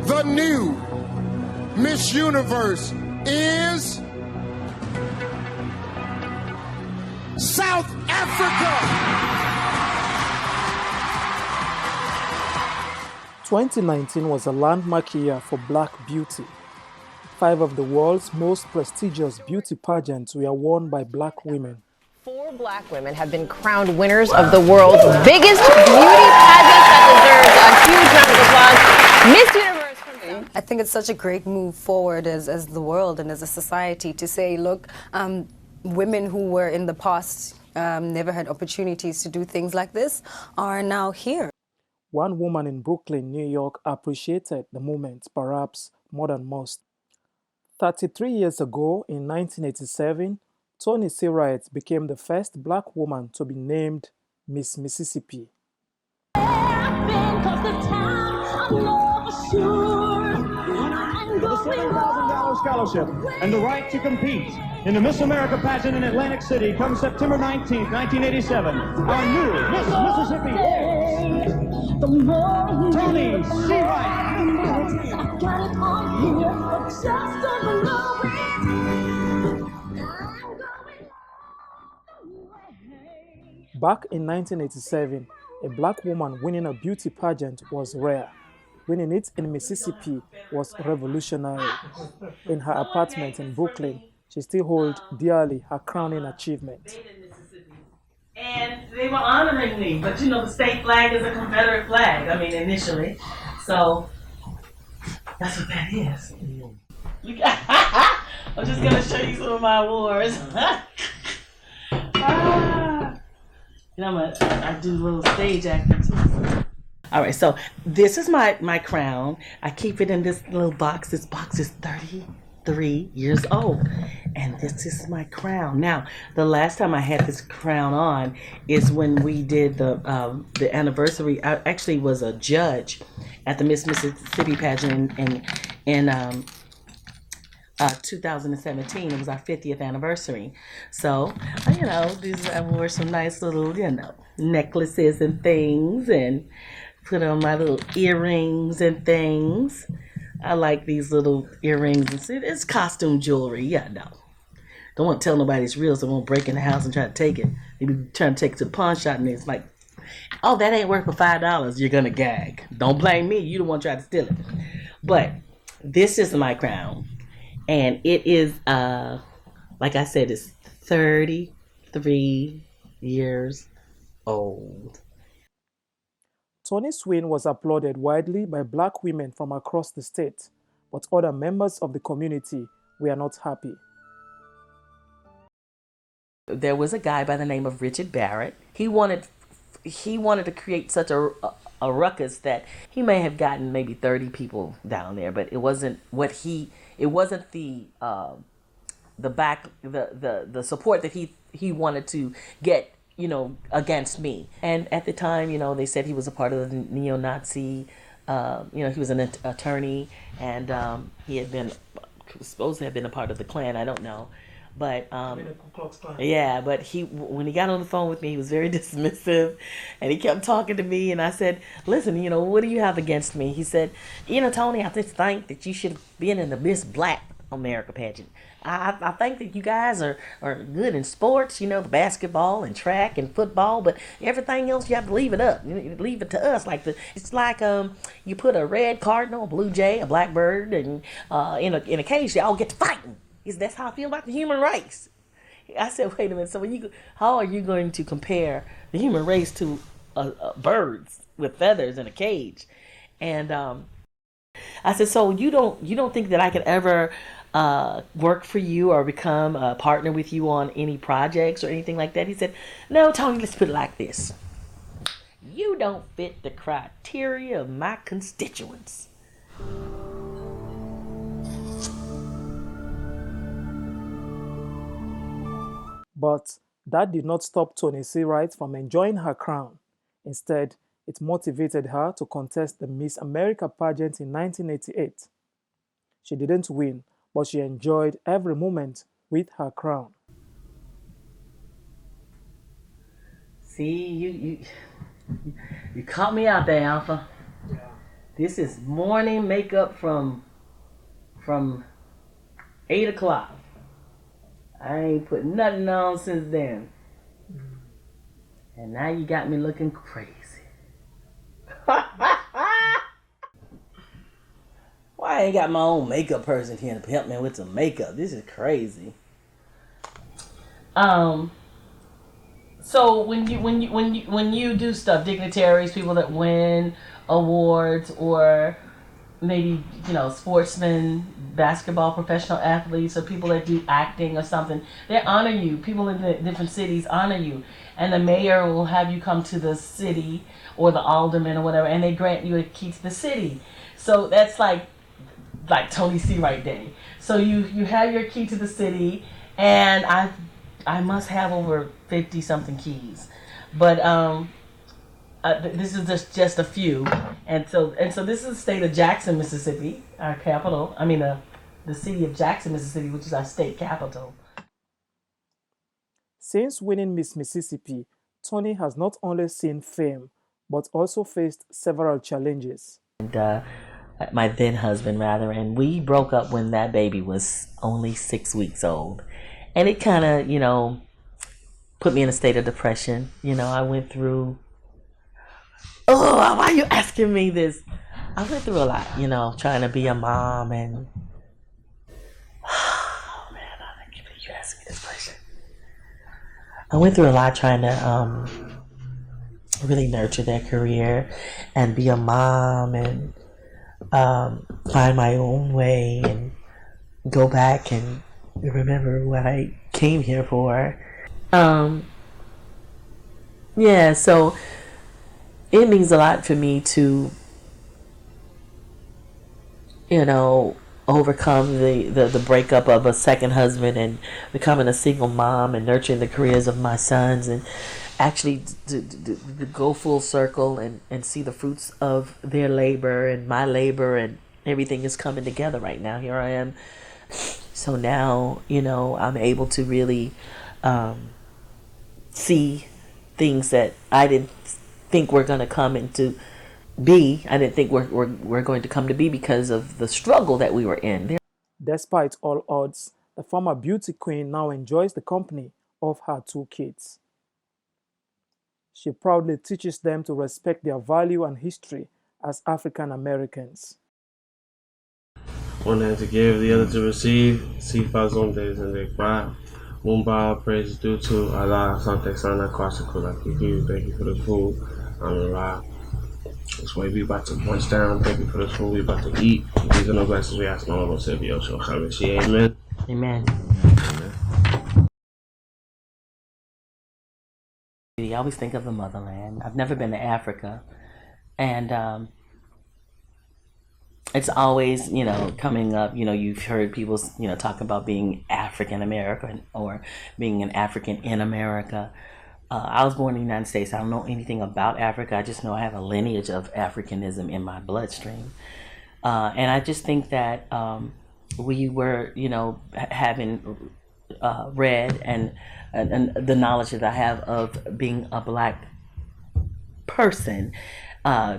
The new Miss Universe is South Africa. 2019 was a landmark year for Black beauty. 5 of the world's most prestigious beauty pageants were won by Black women. 4 Black women have been crowned winners of the world's biggest beauty pageant that deserves a huge round of applause. Miss Universe from South. I think it's such a great move forward as the world and as a society to say, look, women who were in the past never had opportunities to do things like this are now here. One woman in Brooklyn, New York, appreciated the moment perhaps more than most. 33 years ago, in 1987, Toni Seawright became the first Black woman to be named Miss Mississippi. With a $7,000 scholarship and the right to compete in the Miss America pageant in Atlantic City come September 19th, 1987, our new Miss Mississippi is Toni Seawright. Back in 1987, a Black woman winning a beauty pageant was rare. Winning it in Mississippi was revolutionary. In her apartment in Brooklyn, she still holds dearly her crowning achievement. And they were honoring me, but you know the state flag is a Confederate flag, I mean initially, so that's what that is. I'm just going to show you some of my awards. You know, I do little stage acting too. All right, so this is my crown. I keep it in this little box. This box is 33 years old, and this is my crown. Now, the last time I had this crown on is when we did the anniversary. I actually was a judge at the Miss Mississippi pageant in 2017. It was our 50th anniversary. So, you know, I wore some nice little, necklaces and things, and put on my little earrings and things. I like these little earrings. It's costume jewelry. Yeah, no. Don't want to tell nobody it's real, so I won't break in the house and try to take it. Maybe trying to take it to the pawn shop, and it's like, oh, that ain't worth for $5. You're going to gag. Don't blame me. You the one trying to steal it. But this is my crown. And it is, like I said, it's 33 years old. Toni's win was applauded widely by Black women from across the state, but other members of the community were not happy. There was a guy by the name of Richard Barrett. He wanted to create such a ruckus that he may have gotten maybe 30 people down there, but it wasn't the support that he wanted to get, against me. And at the time, they said he was a part of the neo-Nazi, he was an attorney, and he was supposed to have been a part of the Klan. I don't know. But yeah, but when he got on the phone with me, he was very dismissive, and he kept talking to me. And I said, "Listen, what do you have against me?" He said, "Toni, I just think that you should have been in the Miss Black America pageant. I think that you guys are good in sports, the basketball and track and football, but everything else you have to leave it up. Leave it to us. It's like you put a red cardinal, a blue jay, a blackbird, and in a cage, they all get to fighting. That's how I feel about the human race." I said, "Wait a minute. So how are you going to compare the human race to birds with feathers in a cage?" And I said, "So you don't think that I could ever work for you or become a partner with you on any projects or anything like that?" He said, "No, Toni. Let's put it like this. You don't fit the criteria of my constituents." But that did not stop Toni Seawright from enjoying her crown. Instead, it motivated her to contest the Miss America pageant in 1988. She didn't win, but she enjoyed every moment with her crown. See, you caught me out there, Alpha. This is morning makeup from 8 o'clock. I ain't put nothing on since then. And now you got me looking crazy. Why I ain't got my own makeup person here to help me with some makeup? This is crazy. So when you do stuff, dignitaries, people that win awards, or maybe sportsmen, basketball professional athletes, or people that do acting or something, they honor you. People in the different cities honor you, and the mayor will have you come to the city, or the alderman or whatever, and they grant you a key to the city. So that's like Toni Seawright Day. So you have your key to the city, and I must have over 50 something keys, but this is just a few, and so this is the state of Jackson, Mississippi, our capital. I mean the city of Jackson, Mississippi, which is our state capital. Since winning Miss Mississippi, Toni has not only seen fame, but also faced several challenges. And my then husband, rather, and we broke up when that baby was only 6 weeks old. And it kind of, put me in a state of depression. I went through, why are you asking me this? I went through a lot, trying to be a mom, and oh man, I can't believe you asked me this question. I went through a lot trying to really nurture their career and be a mom, and find my own way and go back and remember what I came here for. Yeah, so it means a lot for me to, overcome the breakup of a second husband and becoming a single mom and nurturing the careers of my sons, and actually to go full circle and see the fruits of their labor and my labor, and everything is coming together right now. Here I am. So now, I'm able to really see things that I didn't think were going to come into be. I didn't think we're going to come to be because of the struggle that we were in. Despite all odds, the former beauty queen now enjoys the company of her 2 kids. She proudly teaches them to respect their value and history as African Americans. One hand to give, the other to receive. Si fazon des indécroix. Mumba, praise due to Allah, Sante Sana, Kwasakula, Kiki. Thank you for the food. Allah. This way we about to punch down. Thank you for the food we about to eat. These are no blessings we ask no one to be so amen. Amen. I always think of the motherland. I've never been to Africa, and it's always, coming up, you've heard people, talk about being African American or being an African in America. I was born in the United States. I don't know anything about Africa. I just know I have a lineage of Africanism in my bloodstream. And I just think that we were, having read and the knowledge that I have of being a Black person,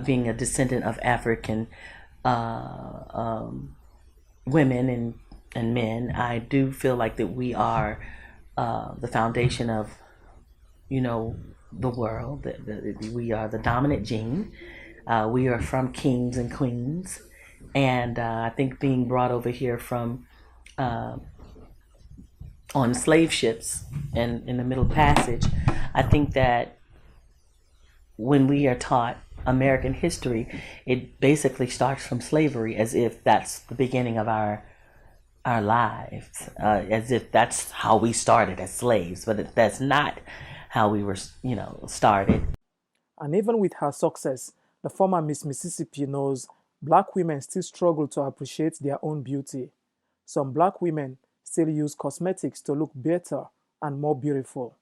being a descendant of African women and men, I do feel like that we are the foundation of, the world. We are the dominant gene. We are from kings and queens, and I think being brought over here from on slave ships and in the Middle Passage, I think that when we are taught American history, it basically starts from slavery, as if that's the beginning of our lives, as if that's how we started as slaves, but that's not how we were, started. And even with her success, the former Miss Mississippi knows Black women still struggle to appreciate their own beauty. Some Black women still use cosmetics to look better and more beautiful.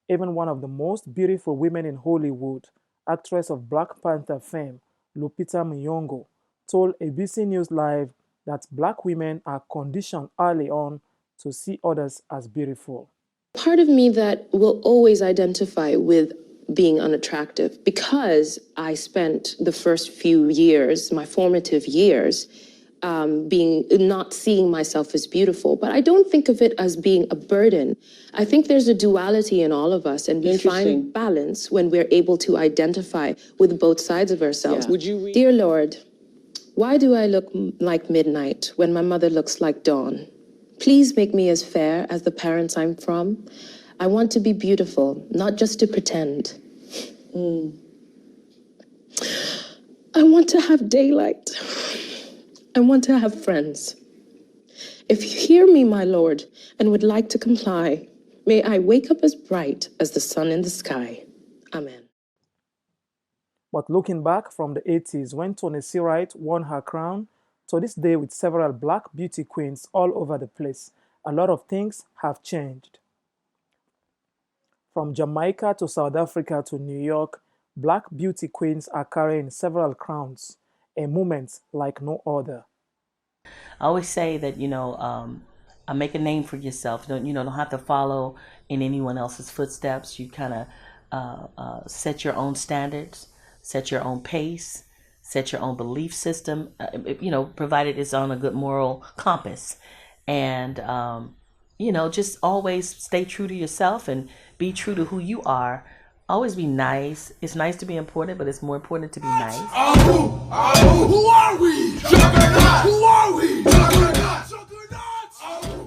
Even one of the most beautiful women in Hollywood, actress of Black Panther fame, Lupita Nyong'o, told ABC News Live that Black women are conditioned early on to see others as beautiful. Part of me that will always identify with being unattractive because I spent the first few years, my formative years, not seeing myself as beautiful. But I don't think of it as being a burden. I think there's a duality in all of us, and we find balance when we're able to identify with both sides of ourselves. Yeah. Dear Lord, why do I look like midnight when my mother looks like dawn? Please make me as fair as the parents I'm from. I want to be beautiful, not just to pretend. I want to have daylight. I want to have friends. If you hear me, my Lord, and would like to comply, may I wake up as bright as the sun in the sky. Amen. But looking back from the 80s, when Toni Seawright won her crown, to this day with several black beauty queens all over the place, a lot of things have changed. From Jamaica to South Africa to New York, black beauty queens are carrying several crowns, a moment like no other. I always say that, make a name for yourself. Don't have to follow in anyone else's footsteps. You kind of set your own standards, set your own pace, set your own belief system, provided it's on a good moral compass. And, just always stay true to yourself and be true to who you are. Always be nice. It's nice to be important, but it's more important to be nice. Who are we? Juggernauts! Who are we? Juggernauts!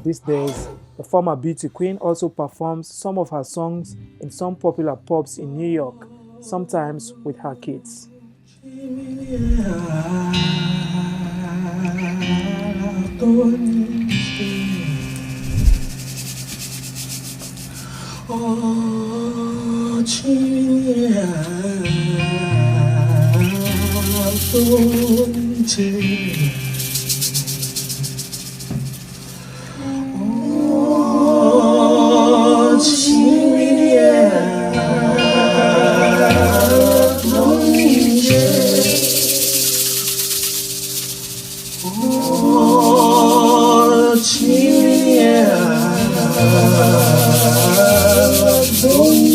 These days, the former beauty queen also performs some of her songs in some popular pubs in New York, sometimes with her kids. Oh,